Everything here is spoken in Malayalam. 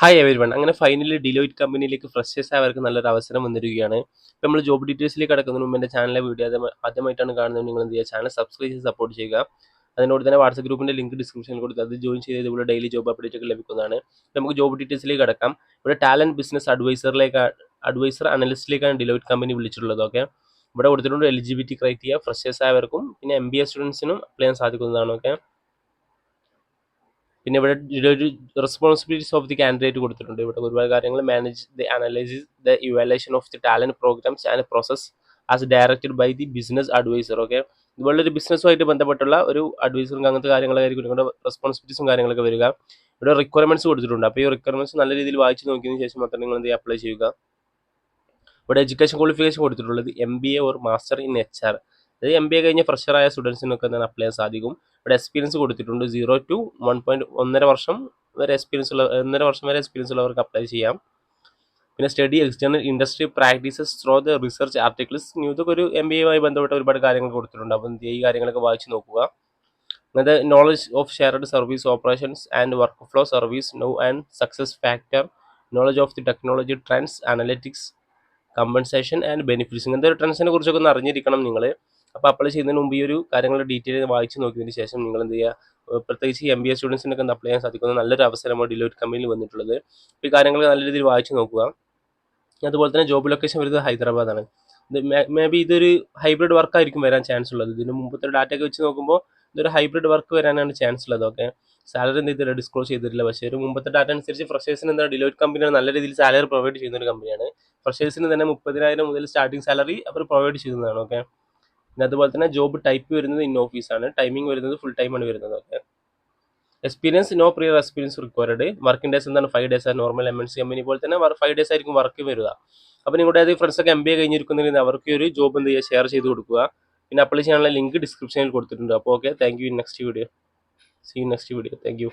Hi everyone. അങ്ങനെ ഫൈനലി ഡിലോയിറ്റ് കമ്പനിയിലേക്ക് ഫ്രഷേഴ്സ് ആയവർക്ക് നല്ലൊരു അവസരം വന്നിരിക്കുകയാണ്. ഇപ്പോൾ നമ്മൾ ജോബ് ഡീറ്റെയിൽസിലേക്ക് കടക്കുന്നതിന് മുമ്പ് എൻ്റെ ചാനലിലെ വീഡിയോ ആദ്യമായിട്ടാണ് കാണുന്നത്, നിങ്ങൾ എന്ത് ചെയ്യുക, ചാനൽ സബ്സ്ക്രൈബ് ചെയ്ത് സപ്പോർട്ട് ചെയ്യുക. അതിനോട് തന്നെ വാട്സപ്പ് ഗ്രൂപ്പിൻ്റെ ലിങ്ക് ഡിസ്ക്രിപ്ഷനിൽ കൊടുത്ത് അത് ജോയിൻ ചെയ്ത് ഇതുപോലെ ഡെയിലി ജോബ് അപ്ഡേറ്റ് ഒക്കെ ലഭിക്കുന്നതാണ്. നമുക്ക് ജോബ് ഡീറ്റെയിൽസിലേക്ക് കടക്കാം. ഇവിടെ ടാലൻറ്റ് ബിസിനസ് അഡ്വൈസർ അനലിസ്റ്റിലേക്കാണ് ഡിലോയിറ്റ് കമ്പനി വിളിച്ചിട്ടുള്ളത്. ഓക്കെ, ഇവിടെ കൊടുത്തിട്ടുണ്ട് എലിജിബിലിറ്റി ക്രൈറ്റീരിയ ഫ്രഷേഴ്സ് ആയവർക്കും പിന്നെ MBA സ്റ്റുഡൻസിനും അപ്ലൈ ചെയ്യാൻ സാധിക്കുന്നതാണ്. ഓക്കെ, പിന്നെ ഇവിടെ ഒരു റെസ്പോൺസിബിലിറ്റീസ് ഓഫ് ദി കാൻഡിഡേറ്റ് കൊടുത്തിട്ടുണ്ട്. ഇവിടെ ഒരുപാട് കാര്യങ്ങൾ manage the analysis the evaluation of the talent programs and process as directed by the business advisor. Okay, ഇതുപോലൊരു ബിസിനസ്സുമായിട്ട് ബന്ധപ്പെട്ടുള്ള ഒരു അഡ്വൈസറും അങ്ങനത്തെ കാര്യങ്ങളായിരിക്കും ഇവിടെ റെസ്പോൺസിബിലിറ്റീസും കാര്യങ്ങളൊക്കെ വരിക. ഇവിടെ റിക്വയർമെന്റ്സ് കൊടുത്തിട്ടുണ്ട്. അപ്പോൾ ഈ റിക്വയർമെന്റ്സ് നല്ല രീതിയിൽ വായിച്ച് നോക്കിയതിന് ശേഷം മാത്രം നിങ്ങൾ എന്ത് അപ്ലൈ ചെയ്യുക. ഇവിടെ എഡ്യൂക്കേഷൻ ക്വാളിഫിക്കേഷൻ കൊടുത്തിട്ടുള്ളത് MBA or master in HR. അതായത് MBA കഴിഞ്ഞ ഫ്രഷറായ സ്റ്റുഡൻസിനൊക്കെ എന്താണ് അപ്ലൈ ചെയ്യാൻ സാധിക്കും. ഇവിടെ എക്സ്പീരിയൻസ് കൊടുത്തിട്ടുണ്ട് 0 to 1.5 വർഷം വരെ എക്സ്പീരിയൻസ് ഉള്ളവർക്ക് അപ്ലൈ ചെയ്യാം. പിന്നെ study external industry practices through the research articles ഇതൊക്കെ ഒരു MBAയുമായി ബന്ധപ്പെട്ട ഒരുപാട് കാര്യങ്ങൾ കൊടുത്തിട്ടുണ്ട്. അപ്പം ഈ കാര്യങ്ങളൊക്കെ വായിച്ച് നോക്കുക. അങ്ങനത്തെ knowledge of shared service operations and workflow service no and success factor, knowledge of the technology trends analytics compensation and benefits, ഇങ്ങനത്തെ ഒരു ട്രെൻഡ്സിനെ കുറിച്ചൊക്കെ ഒന്ന് അറിഞ്ഞിരിക്കണം നിങ്ങൾ. അപ്പോൾ അപ്ലൈ ചെയ്യുന്നതിന് മുമ്പ് ഈ ഒരു കാര്യങ്ങൾ ഡീറ്റെയിൽ വായിച്ച് നോക്കിയതിന് ശേഷം നിങ്ങൾ എന്ത് ചെയ്യുക, പ്രത്യേകിച്ച് MBA സ്റ്റുഡൻസിനൊക്കെ അപ്ലൈ ചെയ്യാൻ സാധിക്കുന്ന നല്ലൊരു അവസരമാണ് ഡിലോയിറ്റ് കമ്പനിയിൽ വന്നിട്ടുള്ളത്. ഈ കാര്യങ്ങൾ നല്ല രീതിയിൽ വായിച്ച് നോക്കുക. അതുപോലെ തന്നെ ജോബ് ലൊക്കേഷൻ വരുന്നത് ഹൈദരാബാദാണ്. മേ ബി ഇതൊരു ഹൈബ്രിഡ് വർക്ക് ആയിരിക്കും വരാൻ ചാൻസ് ഉള്ളത്. ഇതിന് മുമ്പത്തെ ഡാറ്റയൊക്കെ വെച്ച് നോക്കുമ്പോൾ ഇതൊരു ഹൈബ്രിഡ് വർക്ക് വരാനാണ് ചാൻസ് ഉള്ളത്. ഓക്കെ, സാലറി എന്ത് ചെയ്തില്ല, ഡിസ്ക്ലോസ് ചെയ്തിട്ടില്ല. പക്ഷേ ഒരു മുമ്പത്തെ ഡാറ്റ അനുസരിച്ച് ഫ്രഷേഴ്സിന് എന്താ ഡിലോയിറ്റ് കമ്പനിയാണ് നല്ല രീതിയിൽ സാലറി പ്രൊവൈഡ് ചെയ്യുന്ന ഒരു കമ്പനിയാണ്. ഫ്രഷേഴ്സിന് തന്നെ 30,000 മുതൽ സ്റ്റാർട്ടിംഗ് സാലറി അവർ പ്രൊവൈഡ് ചെയ്യുന്നതാണ്. ഓക്കെ, പിന്നെ അതുപോലെ തന്നെ ജോബ് ടൈപ്പ് വരുന്നത് ഇൻ ഓഫീസാണ്. ടൈമിംഗ് വരുന്നത് ഫുൾ ടൈമാണ് വരുന്നത്. Okay, experience no prior experience required. Working days എന്താണ് 5 days ആണ്. നോർമൽ MNC കമ്പനി പോലെ തന്നെ 5 days ആയിരിക്കും വർക്ക് വരിക. അപ്പോൾ നിങ്ങളുടെ ഏതെങ്കിലും ഫ്രണ്ട്സൊക്കെ MBA കഴിഞ്ഞിരിക്കുന്നെങ്കിൽ അവർക്ക് ഒരു ജോബ് എന്ത് ചെയ്യുക, ഷെയർ ചെയ്ത് കൊടുക്കുക. പിന്നെ അപ്ലൈ ചെയ്യാനുള്ള ലിങ്ക് ഡിസ്ക്രിപ്ഷനിൽ കൊടുത്തിട്ടുണ്ട്. അപ്പോൾ okay, thank you. In next video. See you next video. Thank U.